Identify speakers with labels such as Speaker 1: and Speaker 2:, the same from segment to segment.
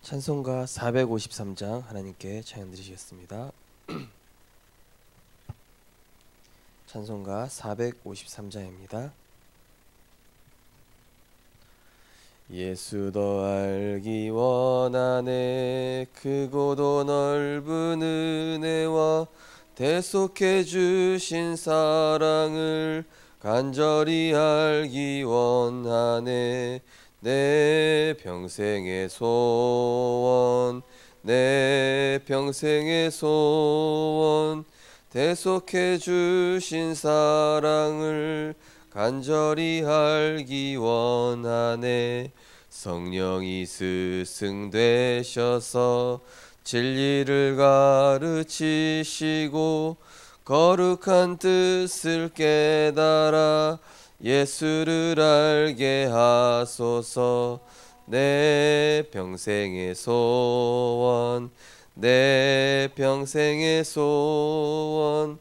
Speaker 1: 찬송가 453장 하나님께 찬양 드리시겠습니다. 찬송가 453장입니다. 예수 더 알기 원하네. 크고도 넓은 은혜와 대속해 주신 사랑을 간절히 알기 원하네. 내 평생의 소원, 내 평생의 소원, 대속해 주신 사랑을 간절히 알기 원하네. 성령이 스승 되셔서 진리를 가르치시고 거룩한 뜻을 깨달아 예수를 알게 하소서. 내 평생의 소원, 내 평생의 소원,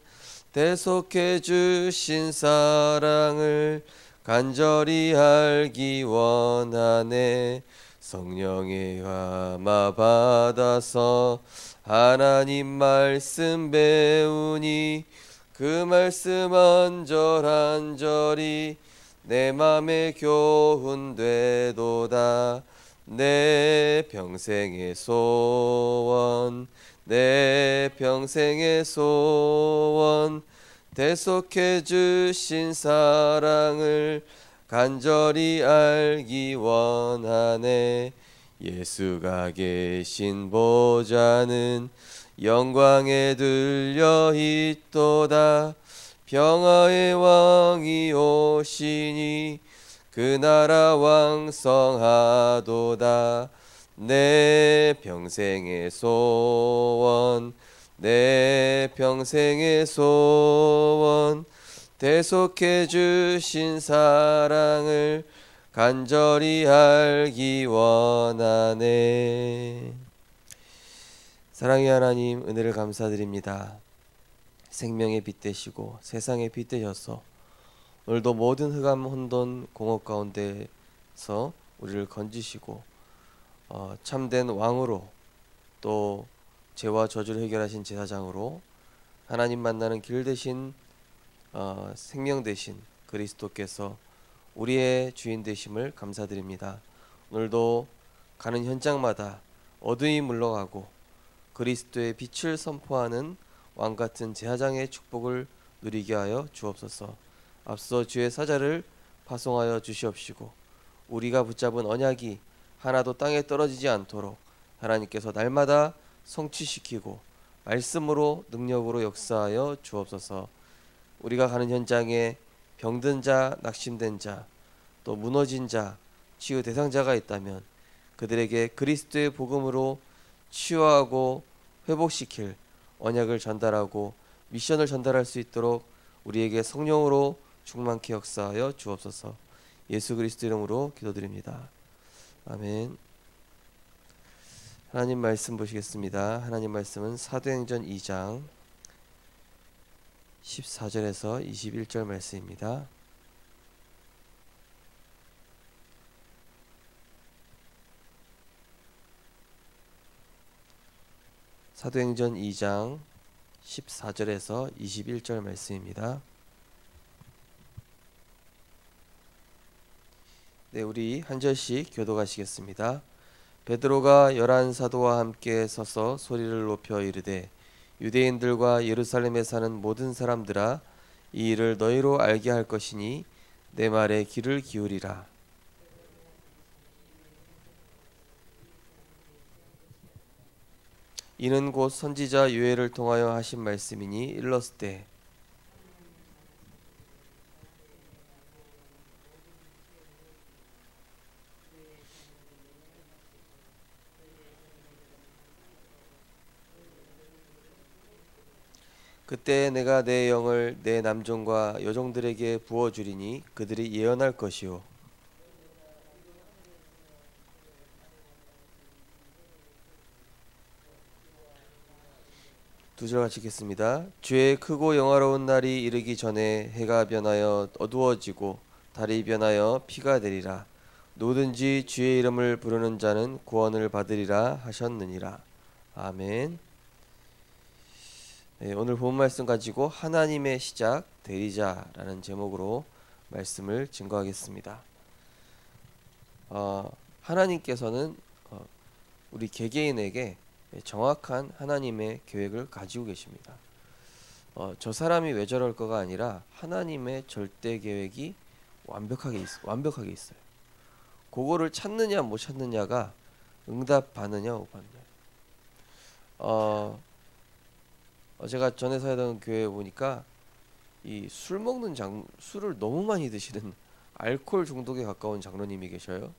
Speaker 1: 대속해 주신 사랑을 간절히 알기 원하네. 성령의 감화 받아서 하나님 말씀 배우니 그 말씀 한절한절이 내 맘에 교훈되도다. 내 평생의 소원, 내 평생의 소원, 대속해 주신 사랑을 간절히 알기 원하네. 예수가 계신 보좌는 영광에 들려 있도다. 평화의 왕이 오시니 그 나라 왕성하도다. 내 평생의 소원, 내 평생의 소원, 대속해 주신 사랑을 간절히 알기 원하네. 사랑의 하나님, 은혜를 감사드립니다. 생명의 빛 되시고 세상의 빛 되셔서 오늘도 모든 흑암 혼돈 공업 가운데서 우리를 건지시고 참된 왕으로, 또 죄와 저주를 해결하신 제사장으로, 하나님 만나는 길 되신 생명 되신 그리스도께서 우리의 주인 되심을 감사드립니다. 오늘도 가는 현장마다 어둠이 물러가고 그리스도의 빛을 선포하는 왕같은 제사장의 축복을 누리게 하여 주옵소서. 앞서 주의 사자를 파송하여 주시옵시고 우리가 붙잡은 언약이 하나도 땅에 떨어지지 않도록 하나님께서 날마다 성취시키고 말씀으로 능력으로 역사하여 주옵소서. 우리가 가는 현장에 병든 자, 낙심된 자, 또 무너진 자, 치유 대상자가 있다면 그들에게 그리스도의 복음으로 치유하고 회복시킬 언약을 전달하고 미션을 전달할 수 있도록 우리에게 성령으로 충만케 역사하여 주옵소서. 예수 그리스도 이름으로 기도드립니다. 아멘. 하나님 말씀 보시겠습니다. 하나님 말씀은 사도행전 2장 14절에서 21절 말씀입니다. 사도행전 2장 14절에서 21절 말씀입니다. 네, 우리 한 절씩 교독하시겠습니다. 베드로가 11사도와 함께 서서 소리를 높여 이르되 유대인들과 예루살렘에 사는 모든 사람들아, 이 일을 너희로 알게 할 것이니 내 말에 귀를 기울이라. 이는 곧 선지자 요엘을 통하여 하신 말씀이니 일렀으되 그때 내가 내 영을 내 남종과 여종들에게 부어주리니 그들이 예언할 것이요 두 절 같이 읽겠습니다. 주의 크고 영화로운 날이 이르기 전에 해가 변하여 어두워지고 달이 변하여 피가 되리라. 누구든지 주의 이름을 부르는 자는 구원을 받으리라 하셨느니라. 아멘. 네, 오늘 본 말씀 가지고 하나님의 시작 되리자라는 제목으로 말씀을 증거하겠습니다. 하나님께서는 우리 개개인에게 정확한 하나님의 계획을 가지고 계십니다. 저 사람이 왜 저럴 거가 아니라 하나님의 절대 계획이 완벽하게 있어요. 그거를 찾느냐 못 찾느냐가 응답받느냐 못 받느냐. 제가 전에 살던 교회에 보니까 이 술을 너무 많이 드시는 알코올 중독에 가까운 장로님이 계셔요.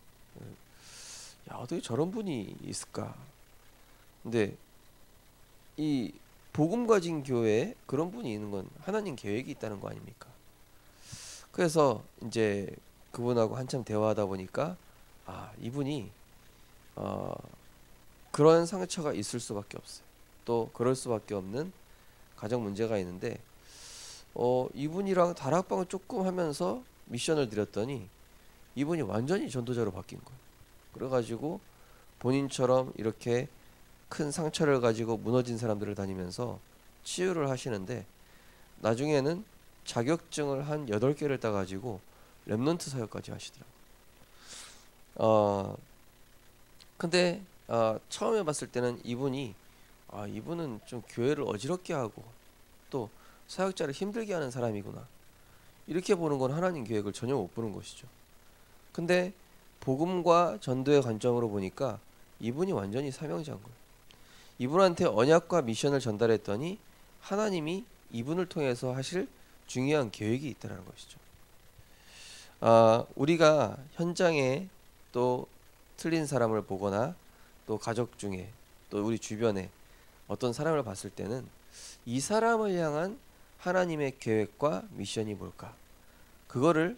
Speaker 1: 야, 어떻게 저런 분이 있을까? 근데 이 복음 가진 교회에 그런 분이 있는 건 하나님 계획이 있다는 거 아닙니까? 그래서 이제 그분하고 한참 대화하다 보니까 이분이 그런 상처가 있을 수밖에 없어요. 또 그럴 수밖에 없는 가정 문제가 있는데 이분이랑 다락방을 조금 하면서 미션을 드렸더니 이분이 완전히 전도자로 바뀐 거예요. 그래가지고 본인처럼 이렇게 큰 상처를 가지고 무너진 사람들을 다니면서 치유를 하시는데 나중에는 자격증을 한 8개를 따가지고 렘넌트 사역까지 하시더라고요. 근데 처음에 봤을 때는 이분은 좀 교회를 어지럽게 하고 또 사역자를 힘들게 하는 사람이구나, 이렇게 보는 건 하나님 계획을 전혀 못 보는 것이죠. 근데 복음과 전도의 관점으로 보니까 이분이 완전히 사명자인 거예요. 이분한테 언약과 미션을 전달했더니 하나님이 이분을 통해서 하실 중요한 계획이 있다는 것이죠. 우리가 현장에 또 틀린 사람을 보거나 또 가족 중에 또 우리 주변에 어떤 사람을 봤을 때는 이 사람을 향한 하나님의 계획과 미션이 뭘까? 그거를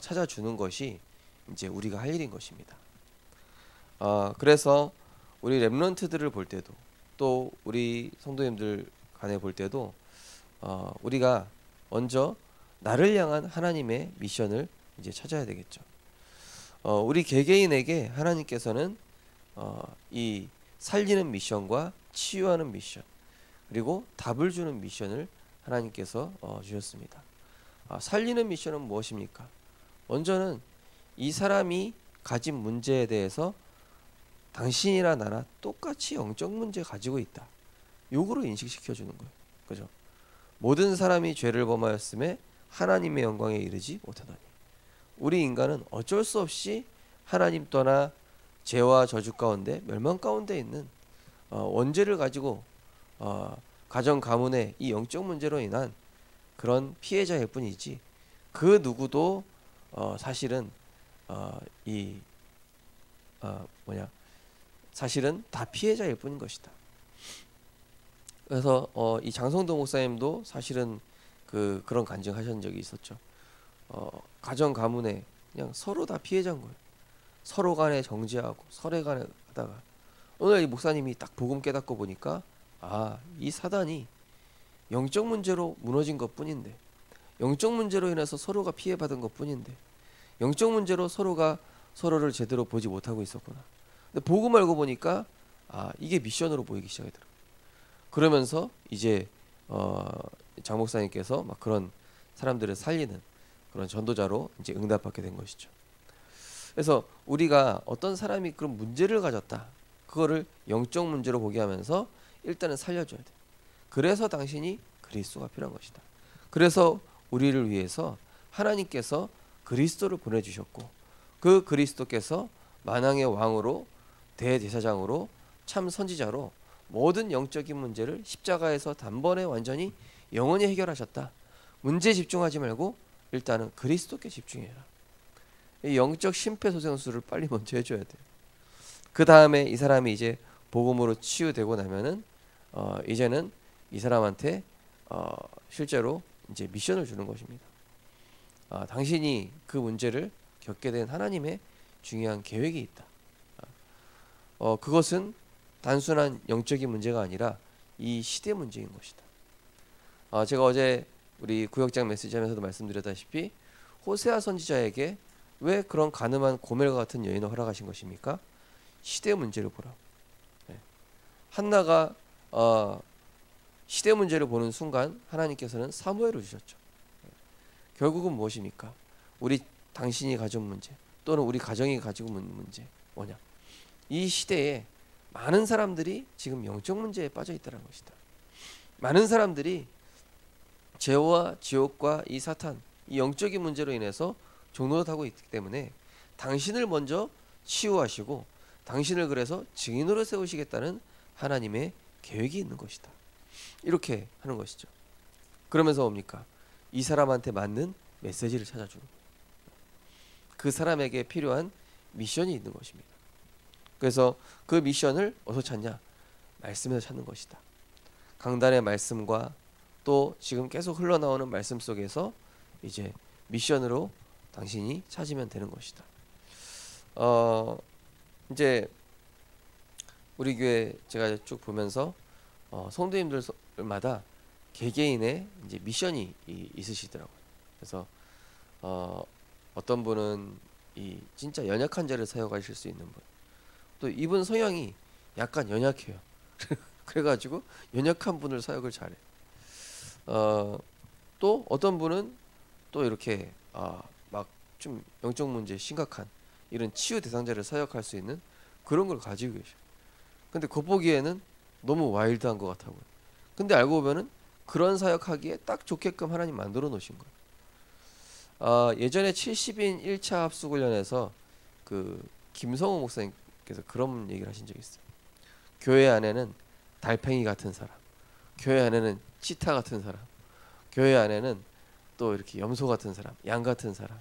Speaker 1: 찾아주는 것이 이제 우리가 할 일인 것입니다. 그래서 우리 렘넌트들을 볼 때도 또 우리 성도님들 간에 볼 때도 우리가 먼저 나를 향한 하나님의 미션을 이제 찾아야 되겠죠. 우리 개개인에게 하나님께서는 이 살리는 미션과 치유하는 미션, 그리고 답을 주는 미션을 하나님께서 주셨습니다. 살리는 미션은 무엇입니까? 먼저는 이 사람이 가진 문제에 대해서 당신이나 나나 똑같이 영적 문제 가지고 있다, 요거로 인식시켜 주는 거예요. 그죠? 모든 사람이 죄를 범하였음에 하나님의 영광에 이르지 못하더니, 우리 인간은 어쩔 수 없이 하나님 떠나 죄와 저주 가운데 멸망 가운데 있는 원죄를 가지고 가정 가문의 이 영적 문제로 인한 그런 피해자일 뿐이지, 그 누구도 사실은 사실은 다 피해자일 뿐인 것이다. 그래서 이 장성도 목사님도 사실은 그런 간증하신 적이 있었죠. 가정 가문에 그냥 서로 다 피해자인 거예요. 서로 간에 정죄하고 서로 간에 하다가 오늘 이 목사님이 딱 복음 깨닫고 보니까 이 사단이 영적 문제로 무너진 것뿐인데, 영적 문제로 인해서 서로가 피해받은 것뿐인데, 영적 문제로 서로가 서로를 제대로 보지 못하고 있었구나. 근데 복음 알고 보니까 이게 미션으로 보이기 시작하더라고요. 그러면서 이제 장 목사님께서 막 그런 사람들을 살리는 그런 전도자로 이제 응답받게 된 것이죠. 그래서 우리가 어떤 사람이 그런 문제를 가졌다, 그거를 영적 문제로 보게 하면서 일단은 살려줘야 돼. 그래서 당신이 그리스도가 필요한 것이다. 그래서 우리를 위해서 하나님께서 그리스도를 보내주셨고, 그 그리스도께서 만왕의 왕으로 대제사장으로 참 선지자로 모든 영적인 문제를 십자가에서 단번에 완전히 영원히 해결하셨다. 문제에 집중하지 말고 일단은 그리스도께 집중해라. 이 영적 심폐소생술을 빨리 먼저 해줘야 돼요. 그 다음에 이 사람이 이제 복음으로 치유되고 나면은 이제는 이 사람한테 실제로 이제 미션을 주는 것입니다. 당신이 그 문제를 겪게 된 하나님의 중요한 계획이 있다. 그것은 단순한 영적인 문제가 아니라 이 시대 문제인 것이다. 제가 어제 우리 구역장 메시지하면서도 말씀드렸다시피 호세아 선지자에게 왜 그런 가늠한 고멜과 같은 여인을 허락하신 것입니까? 시대 문제를 보라. 예. 한나가 시대 문제를 보는 순간 하나님께서는 사무엘을 주셨죠. 결국은 무엇입니까? 당신이 가진 문제 또는 우리 가정이 가지고 있는 문제 뭐냐? 이 시대에 많은 사람들이 지금 영적 문제에 빠져 있다는 것이다. 많은 사람들이 죄와 지옥과 이 사탄, 이 영적인 문제로 인해서 종노릇하고 있기 때문에 당신을 먼저 치유하시고 당신을 그래서 증인으로 세우시겠다는 하나님의 계획이 있는 것이다. 이렇게 하는 것이죠. 그러면서 뭡니까? 이 사람한테 맞는 메시지를 찾아주는 거예요. 그 사람에게 필요한 미션이 있는 것입니다. 그래서 그 미션을 어디서 찾냐? 말씀에서 찾는 것이다. 강단의 말씀과 또 지금 계속 흘러나오는 말씀 속에서 이제 미션으로 당신이 찾으면 되는 것이다. 이제 우리 교회 제가 쭉 보면서 성도님들마다 개개인의 이제 미션이 있으시더라고요. 그래서 어떤 분은 이 진짜 연약한 자를 사역하실 수 있는 분, 또 이분 성향이 약간 연약해요. 그래가지고 연약한 분을 사역을 잘해. 또 어떤 분은 또 이렇게 막 좀 영적 문제 심각한 이런 치유 대상자를 사역할 수 있는 그런 걸 가지고 계셔. 근데 겉보기에는 너무 와일드한 것 같아 보여. 근데 알고 보면은 그런 사역하기에 딱 좋게끔 하나님 만들어 놓으신 거예요. 예전에 70인 1차 합수훈련에서 그 김성호 목사님께서 그런 얘기를 하신 적이 있어요. 교회 안에는 달팽이 같은 사람, 교회 안에는 치타 같은 사람, 교회 안에는 또 이렇게 염소 같은 사람, 양 같은 사람.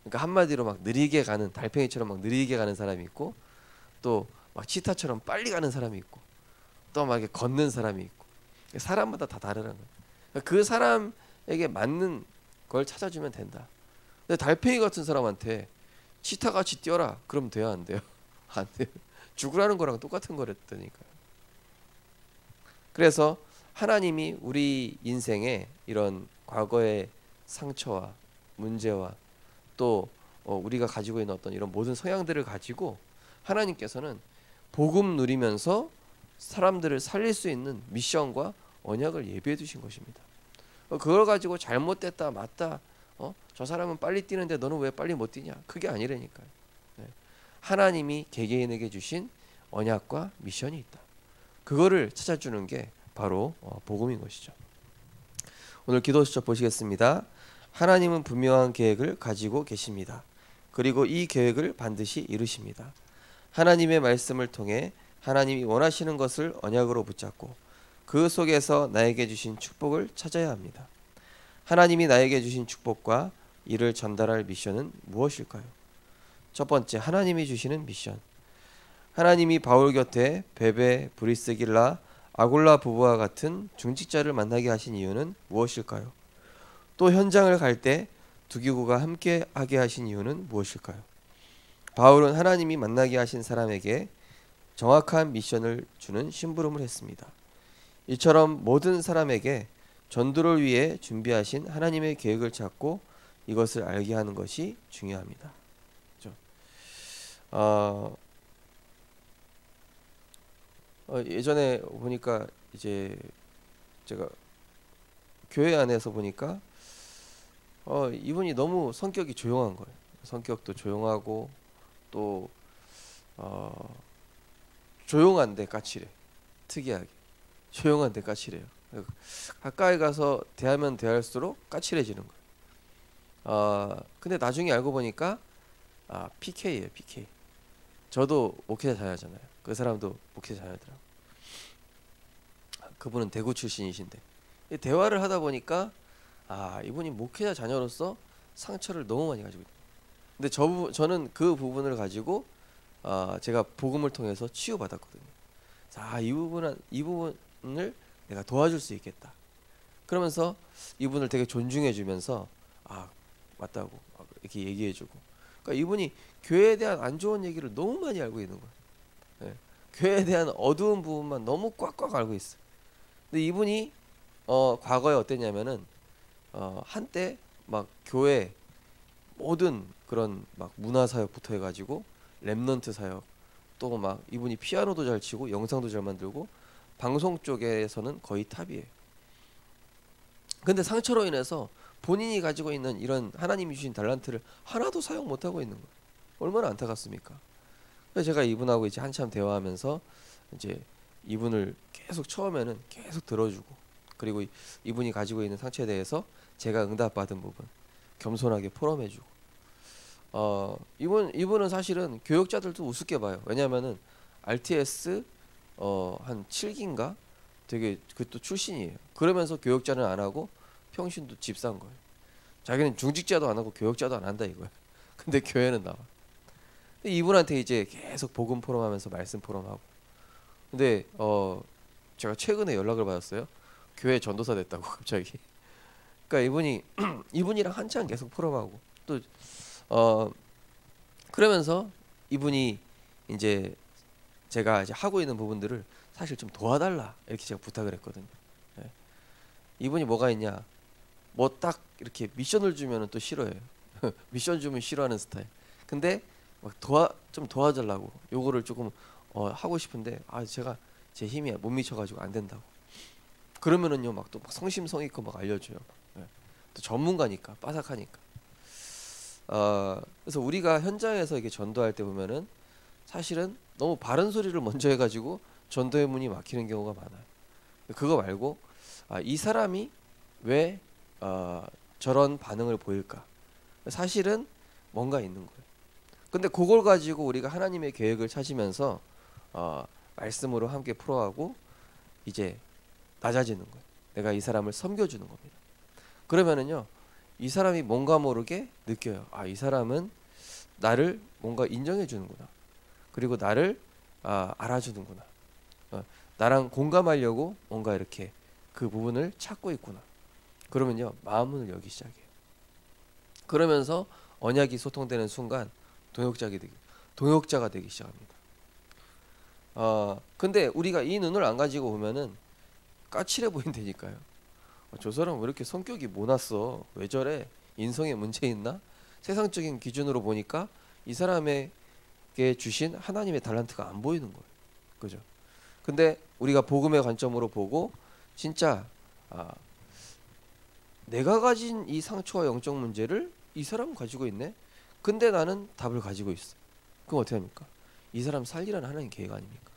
Speaker 1: 그러니까 한마디로 막 느리게 가는, 달팽이처럼 막 느리게 가는 사람이 있고, 또 막 치타처럼 빨리 가는 사람이 있고, 또 막 이렇게 걷는 사람이 있고. 사람마다 다 다르라는 거예요. 그러니까 그 사람에게 맞는 걸 찾아주면 된다. 근데 달팽이 같은 사람한테 치타같이 뛰어라 그러면 돼요, 안 돼요? 안 돼요. 죽으라는 거랑 똑같은 거랬더니까요. 그래서 하나님이 우리 인생에 이런 과거의 상처와 문제와 또 우리가 가지고 있는 어떤 이런 모든 성향들을 가지고 하나님께서는 복음 누리면서 사람들을 살릴 수 있는 미션과 언약을 예비해 두신 것입니다. 그걸 가지고 잘못됐다 맞다 저 사람은 빨리 뛰는데 너는 왜 빨리 못 뛰냐, 그게 아니라니까요. 네. 하나님이 개개인에게 주신 언약과 미션이 있다. 그거를 찾아주는 게 바로 복음인 것이죠. 오늘 기도 수첩 보시겠습니다. 하나님은 분명한 계획을 가지고 계십니다. 그리고 이 계획을 반드시 이루십니다. 하나님의 말씀을 통해 하나님이 원하시는 것을 언약으로 붙잡고 그 속에서 나에게 주신 축복을 찾아야 합니다. 하나님이 나에게 주신 축복과 이를 전달할 미션은 무엇일까요? 첫 번째, 하나님이 주시는 미션. 하나님이 바울 곁에 베베, 브리스길라, 아굴라 부부와 같은 중직자를 만나게 하신 이유는 무엇일까요? 또 현장을 갈 때 두기구가 함께 하게 하신 이유는 무엇일까요? 바울은 하나님이 만나게 하신 사람에게 정확한 미션을 주는 심부름을 했습니다. 이처럼 모든 사람에게 전도를 위해 준비하신 하나님의 계획을 찾고 이것을 알게 하는 것이 중요합니다. 그렇죠? 예전에 보니까 이제 제가 교회 안에서 보니까 이분이 너무 성격이 조용한 거예요. 성격도 조용하고 또 조용한데 까칠해. 특이하게 조용한데 까칠해요. 가까이 가서 대하면 대할수록 까칠해지는 거예요. 근데 나중에 알고 보니까 PK예요, PK. 저도 목회자 자녀잖아요. 그 사람도 목회자 자녀더라고요. 그분은 대구 출신이신데 대화를 하다 보니까 이분이 목회자 자녀로서 상처를 너무 많이 가지고 있어요. 근데 저는 그 부분을 가지고 제가 복음을 통해서 치유받았거든요. 이 부분을 내가 도와줄 수 있겠다. 그러면서 이분을 되게 존중해 주면서 맞다고 이렇게 얘기해 주고. 그러니까 이분이 교회에 대한 안 좋은 얘기를 너무 많이 알고 있는 거예요. 네. 교회에 대한 어두운 부분만 너무 꽉꽉 알고 있어요. 근데 이분이 과거에 어땠냐면은 한때 막 교회 모든 그런 막 문화 사역부터 해가지고 랩넌트 사역, 또 막 이분이 피아노도 잘 치고 영상도 잘 만들고 방송 쪽에서는 거의 탑이에요. 근데 상처로 인해서 본인이 가지고 있는 이런 하나님이 주신 달란트를 하나도 사용 못하고 있는 거예요. 얼마나 안타깝습니까? 그래서 제가 이분하고 이제 한참 대화하면서 이제 이분을 계속 처음에는 계속 들어주고, 그리고 이분이 가지고 있는 상처에 대해서 제가 응답받은 부분 겸손하게 포럼해주고, 이분은 사실은 교역자들도 우습게 봐요. 왜냐면은 RTS 한 7기인가 되게 그것도 출신이에요. 그러면서 교역자는 안 하고 평신도 집 산 거예요. 자기는 중직자도 안 하고 교역자도 안 한다 이거예요. 근데 교회는 나와. 이분한테 이제 계속 복음 포럼하면서 말씀 포럼하고. 근데 제가 최근에 연락을 받았어요. 교회 전도사 됐다고 갑자기. 그러니까 이분이 이분이랑 한참 계속 포럼하고 또 그러면서 이분이 이제 제가 이제 하고 있는 부분들을 사실 좀 도와달라 이렇게 제가 부탁을 했거든요. 예. 이분이 뭐가 있냐, 뭐 딱 이렇게 미션을 주면은 또 싫어해요. 미션 주면 싫어하는 스타일. 근데 막 좀 도와달라고 요거를 조금 하고 싶은데 제가 제 힘이 못 미쳐가지고 안 된다고. 그러면은요 막 또 성심성의껏 막 알려줘요. 예. 또 전문가니까 빠삭하니까. 그래서 우리가 현장에서 이게 전도할 때 보면은 사실은 너무 바른 소리를 먼저 해가지고 전도의 문이 막히는 경우가 많아요. 그거 말고 이 사람이 왜 저런 반응을 보일까? 사실은 뭔가 있는 거예요. 근데 그걸 가지고 우리가 하나님의 계획을 찾으면서 말씀으로 함께 풀어가고 이제 낮아지는 거예요. 내가 이 사람을 섬겨주는 겁니다. 그러면은요 이 사람이 뭔가 모르게 느껴요. 이 사람은 나를 뭔가 인정해 주는구나. 그리고 나를 알아주는구나. 나랑 공감하려고 뭔가 이렇게 그 부분을 찾고 있구나. 그러면요 마음을 열기 시작해요. 그러면서 언약이 소통되는 순간 동역자가 되기 시작합니다. 근데 우리가 이 눈을 안 가지고 보면은 까칠해 보인다니까요. 저 사람 왜 이렇게 성격이 모났어? 왜 저래? 인성에 문제 있나? 세상적인 기준으로 보니까 이 사람에게 주신 하나님의 달란트가 안 보이는 거예요. 그죠? 근데 우리가 복음의 관점으로 보고 진짜 내가 가진 이 상처와 영적 문제를 이 사람 가지고 있네? 근데 나는 답을 가지고 있어. 그럼 어떻게 합니까? 이 사람 살리라는 하나님 계획 아닙니까?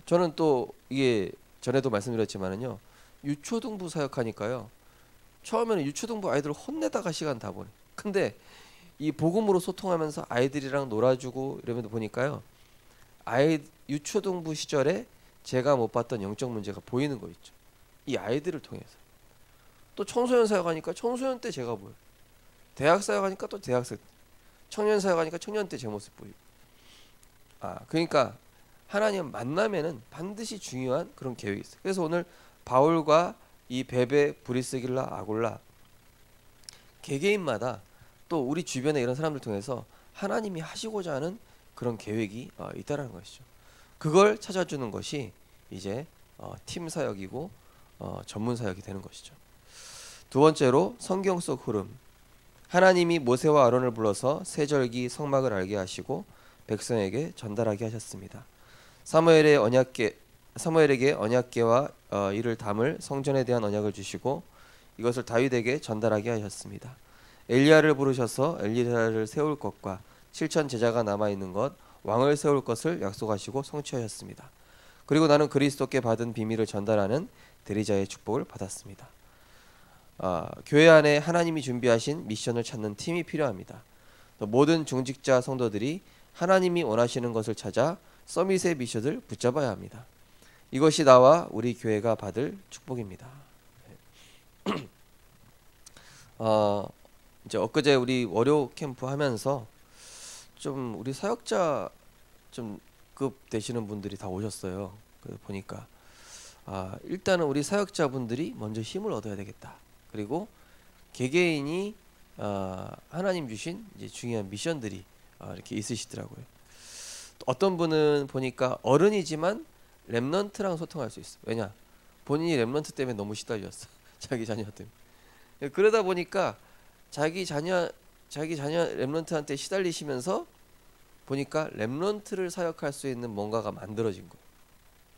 Speaker 1: 저는 또 이게 전에도 말씀드렸지만은요. 유초등부 사역하니까요. 처음에는 유초등부 아이들을 혼내다가 시간 다 보내. 근데 이 복음으로 소통하면서 아이들이랑 놀아주고 이러면 보니까요. 유초등부 시절에 제가 못 봤던 영적 문제가 보이는 거 있죠. 이 아이들을 통해서. 또 청소년 사역하니까 청소년 때 제가 보여요. 대학 사역하니까 또 대학생, 청년 사역하니까 청년 때 제 모습 보이고. 그러니까 하나님 만남에는 반드시 중요한 그런 계획이 있어요. 그래서 오늘 바울과 이 베베, 브리스길라, 아골라 개개인마다 또 우리 주변에 이런 사람들 통해서 하나님이 하시고자 하는 그런 계획이 있다라는 것이죠. 그걸 찾아주는 것이 이제 팀 사역이고 전문 사역이 되는 것이죠. 두 번째로 성경 속 흐름. 하나님이 모세와 아론을 불러서 세절기 성막을 알게 하시고 백성에게 전달하게 하셨습니다. 사무엘에게 언약궤와 이를 담을 성전에 대한 언약을 주시고 이것을 다윗에게 전달하게 하셨습니다. 엘리야를 부르셔서 엘리야를 세울 것과 7천 제자가 남아 있는 것, 왕을 세울 것을 약속하시고 성취하셨습니다. 그리고 나는 그리스도께 받은 비밀을 전달하는 대리자의 축복을 받았습니다. 교회 안에 하나님이 준비하신 미션을 찾는 팀이 필요합니다. 모든 중직자 성도들이 하나님이 원하시는 것을 찾아 서밋의 미션을 붙잡아야 합니다. 이것이 나와 우리 교회가 받을 축복입니다. 이제 엊그제 우리 월요 캠프 하면서 좀 우리 사역자 좀 급 되시는 분들이 다 오셨어요. 그래서 보니까 일단은 우리 사역자분들이 먼저 힘을 얻어야 되겠다. 그리고 개개인이 하나님 주신 이제 중요한 미션들이 이렇게 있으시더라고요. 어떤 분은 보니까 어른이지만 렘넌트랑 소통할 수 있어. 왜냐? 본인이 렘넌트 때문에 너무 시달렸어. 자기 자녀 때문에. 그러다 보니까 자기 자녀 렘넌트한테 시달리시면서 보니까 렘넌트를 사역할 수 있는 뭔가가 만들어진 거예요.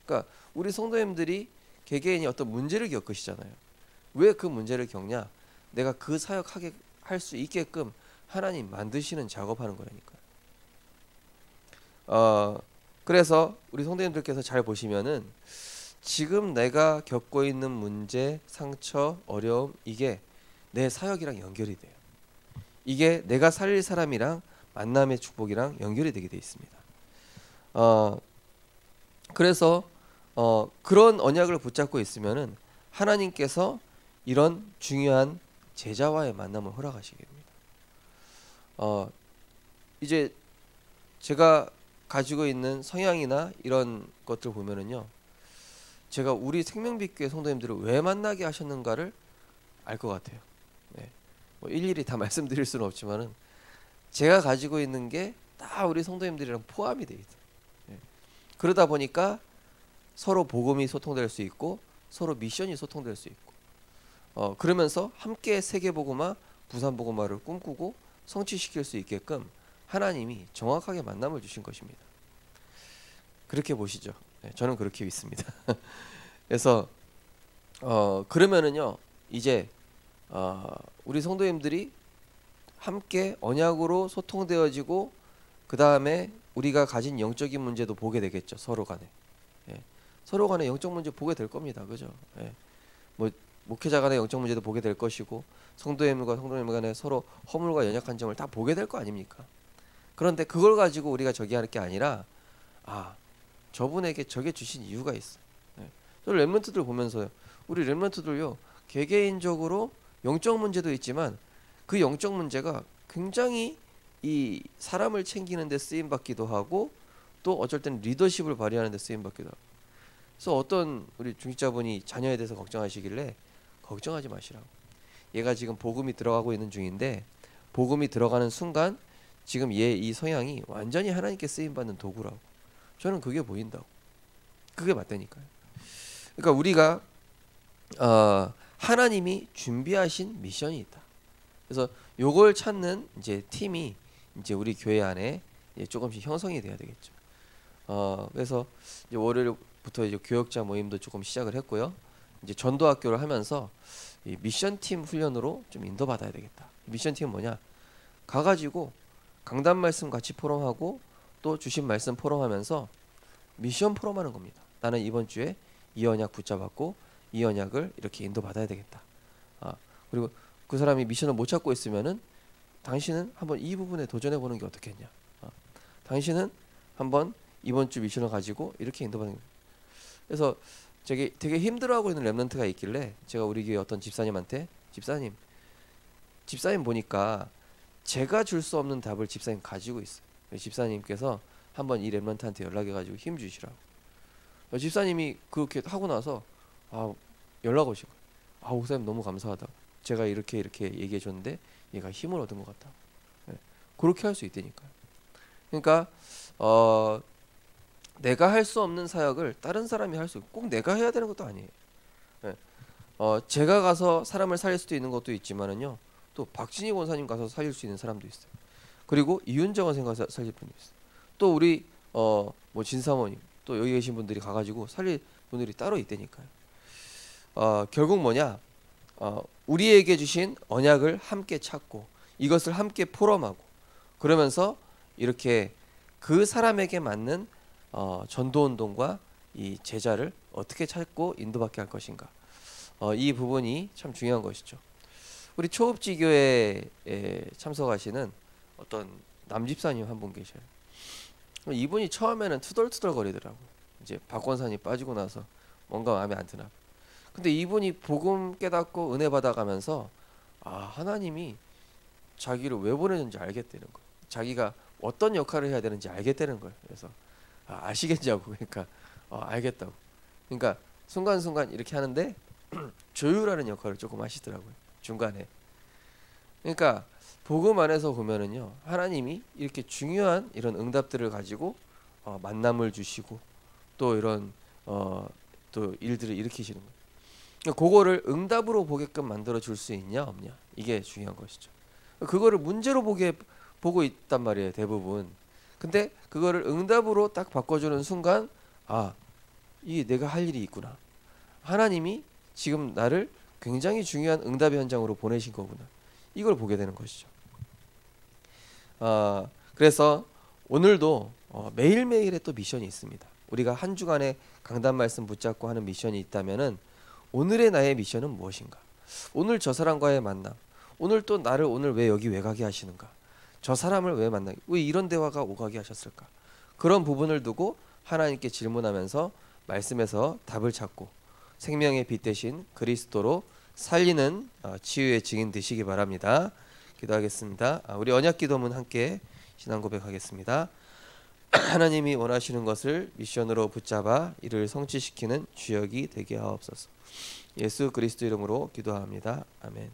Speaker 1: 그러니까 우리 성도님들이 개개인이 어떤 문제를 겪으시잖아요. 왜 그 문제를 겪냐? 내가 그 사역하게 할 수 있게끔 하나님 만드시는 작업하는 거라니까요. 그래서 우리 성도님들께서 잘 보시면은 지금 내가 겪고 있는 문제, 상처, 어려움 이게 내 사역이랑 연결이 돼요. 이게 내가 살릴 사람이랑 만남의 축복이랑 연결이 되게 돼 있습니다. 그래서 그런 언약을 붙잡고 있으면은 하나님께서 이런 중요한 제자와의 만남을 허락하시게 됩니다. 이제 제가 가지고 있는 성향이나 이런 것들 보면은요, 제가 우리 생명빛교회 성도님들을 왜 만나게 하셨는가를 알 것 같아요. 네. 뭐 일일이 다 말씀드릴 수는 없지만은 제가 가지고 있는 게 다 우리 성도님들이랑 포함이 돼 있어요. 네. 그러다 보니까 서로 복음이 소통될 수 있고 서로 미션이 소통될 수 있고 그러면서 함께 세계복음화, 부산복음화를 꿈꾸고 성취시킬 수 있게끔 하나님이 정확하게 만남을 주신 것입니다. 그렇게 보시죠. 네, 저는 그렇게 믿습니다. 그래서 그러면은요 이제 우리 성도님들이 함께 언약으로 소통되어지고 그 다음에 우리가 가진 영적인 문제도 보게 되겠죠. 서로 간에. 예. 서로 간에 영적 문제 보게 될 겁니다. 그죠? 예. 뭐 목회자 간의 영적 문제도 보게 될 것이고 성도님과 성도님 간에 서로 허물과 연약한 점을 다 보게 될 거 아닙니까? 그런데 그걸 가지고 우리가 저기 할 게 아니라 저분에게 저게 주신 이유가 있어. 예. 저 렘넌트들 보면서요. 우리 렘넌트들요. 개개인적으로 영적 문제도 있지만 그 영적 문제가 굉장히 이 사람을 챙기는 데 쓰임 받기도 하고 또 어쩔 때는 리더십을 발휘하는 데 쓰임 받기도 하고. 그래서 어떤 우리 중직자분이 자녀에 대해서 걱정하시길래 걱정하지 마시라고. 얘가 지금 복음이 들어가고 있는 중인데 복음이 들어가는 순간 지금 얘 이 성향이 완전히 하나님께 쓰임 받는 도구라고. 저는 그게 보인다고. 그게 맞다니까요. 그러니까 우리가 하나님이 준비하신 미션이 있다. 그래서 요걸 찾는 이제 팀이 이제 우리 교회 안에 이제 조금씩 형성이 돼야 되겠죠. 그래서 이제 월요일부터 이제 교역자 모임도 조금 시작을 했고요. 이제 전도학교를 하면서 이 미션팀 훈련으로 좀 인도받아야 되겠다. 미션팀은 뭐냐? 가가지고 강단 말씀 같이 포럼하고 또 주신 말씀 포럼하면서 미션 포럼하는 겁니다. 나는 이번 주에 이 언약 붙잡았고 이 언약을 이렇게 인도받아야 되겠다. 그리고 그 사람이 미션을 못 찾고 있으면은 당신은 한번 이 부분에 도전해 보는 게 어떻겠냐. 당신은 한번 이번 주 미션을 가지고 이렇게 인도받는 겁니다. 그래서 되게 힘들어하고 있는 렘넌트가 있길래 제가 우리 교회 어떤 집사님한테 집사님 보니까 제가 줄 수 없는 답을 집사님 가지고 있어요. 집사님께서 한번 이 렘넌트한테 연락해가지고 힘 주시라고. 집사님이 그렇게 하고 나서 연락 오신 거예요. 목사님 너무 감사하다고. 제가 이렇게 얘기해 줬는데 얘가 힘을 얻은 것 같다. 네. 그렇게 할 수 있다니까요. 그러니까 내가 할 수 없는 사역을 다른 사람이 할 수 있고 꼭 내가 해야 되는 것도 아니에요. 네. 제가 가서 사람을 살릴 수도 있는 것도 있지만은요. 또 박진희 권사님 가서 살릴 수 있는 사람도 있어요. 그리고 이윤정 선생 가서 살릴 분도 있어요. 또 우리 뭐 진사모님 또 여기 계신 분들이 가가지고 살릴 분들이 따로 있다니까요. 결국 뭐냐? 우리에게 주신 언약을 함께 찾고 이것을 함께 포럼하고 그러면서 이렇게 그 사람에게 맞는 전도운동과 이 제자를 어떻게 찾고 인도받게 할 것인가. 이 부분이 참 중요한 것이죠. 우리 초읍지교회에 참석하시는 어떤 남집사님 한 분 계셔요. 이분이 처음에는 투덜투덜 거리더라고요. 이제 박권산이 빠지고 나서 뭔가 마음에 안 드나. 근데 이분이 복음 깨닫고 은혜 받아가면서 하나님이 자기를 왜 보내는지 알겠다는 거예요. 자기가 어떤 역할을 해야 되는지 알겠다는 거예요. 그래서 아시겠냐고. 그러니까 알겠다고. 그러니까 순간순간 이렇게 하는데 조율하는 역할을 조금 하시더라고요. 중간에. 그러니까 복음 안에서 보면은요. 하나님이 이렇게 중요한 이런 응답들을 가지고 만남을 주시고 또 이런 또 일들을 일으키시는 거예요. 그거를 응답으로 보게끔 만들어 줄 수 있냐 없냐 이게 중요한 것이죠. 그거를 문제로 보고 있단 말이에요, 대부분. 근데 그거를 응답으로 딱 바꿔주는 순간, 아, 이게 내가 할 일이 있구나. 하나님이 지금 나를 굉장히 중요한 응답의 현장으로 보내신 거구나. 이걸 보게 되는 것이죠. 그래서 오늘도 매일매일의 또 미션이 있습니다. 우리가 한 주간에 강단 말씀 붙잡고 하는 미션이 있다면은 오늘의 나의 미션은 무엇인가? 오늘 저 사람과의 만남, 오늘 또 나를 오늘 왜 여기 왜 가게 하시는가? 저 사람을 왜 만나게, 왜 이런 대화가 오가게 하셨을까? 그런 부분을 두고 하나님께 질문하면서 말씀에서 답을 찾고 생명의 빛 대신 그리스도로 살리는 치유의 증인 되시기 바랍니다. 기도하겠습니다. 우리 언약 기도문 함께 신앙 고백하겠습니다. 하나님이 원하시는 것을 미션으로 붙잡아 이를 성취시키는 주역이 되게 하옵소서. 예수 그리스도 이름으로 기도합니다. 아멘.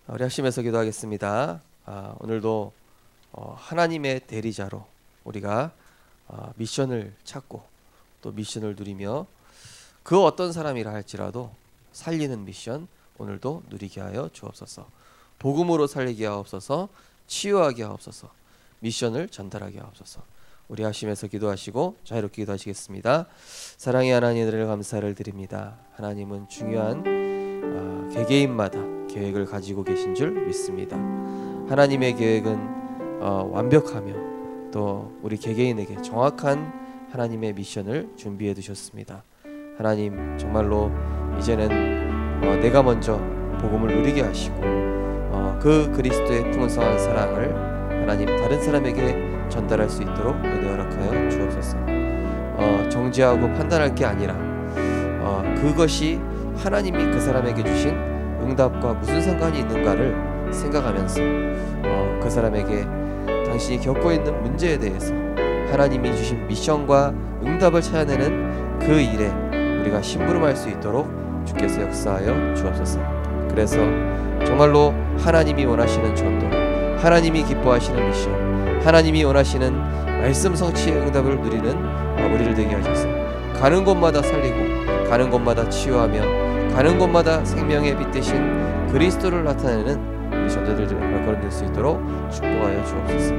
Speaker 1: 우리 합심해서 기도하겠습니다. 오늘도 하나님의 대리자로 우리가 미션을 찾고 또 미션을 누리며 그 어떤 사람이라 할지라도 살리는 미션 오늘도 누리게 하여 주옵소서. 복음으로 살리게 하옵소서. 치유하게 하옵소서. 미션을 전달하게 하옵소서. 우리 합심해서 기도하시고 자유롭게 기도하시겠습니다. 사랑의 하나님을 감사를 드립니다. 하나님은 중요한 개개인마다 계획을 가지고 계신 줄 믿습니다. 하나님의 계획은 완벽하며 또 우리 개개인에게 정확한 하나님의 미션을 준비해 두셨습니다. 하나님 정말로 이제는 내가 먼저 복음을 누리게 하시고 그 그리스도의 풍성한 사랑을 하나님 다른 사람에게 전달할 수 있도록 은혜 허락하여 주옵소서. 정죄하고 판단할 게 아니라 그것이 하나님이 그 사람에게 주신 응답과 무슨 상관이 있는가를 생각하면서 그 사람에게 당신이 겪고 있는 문제에 대해서 하나님이 주신 미션과 응답을 찾아내는 그 일에 우리가 심부름할 수 있도록 주께서 역사하여 주옵소서. 그래서 정말로 하나님이 원하시는 전도, 하나님이 기뻐하시는 미션, 하나님이 원하시는 말씀 성취의 응답을 누리는 우리를 되게 하셔서 가는 곳마다 살리고 가는 곳마다 치유하며 가는 곳마다 생명의 빛 대신 그리스도를 나타내는 우리 전도들을 발걸음될 수 있도록 축복하여 주옵소서.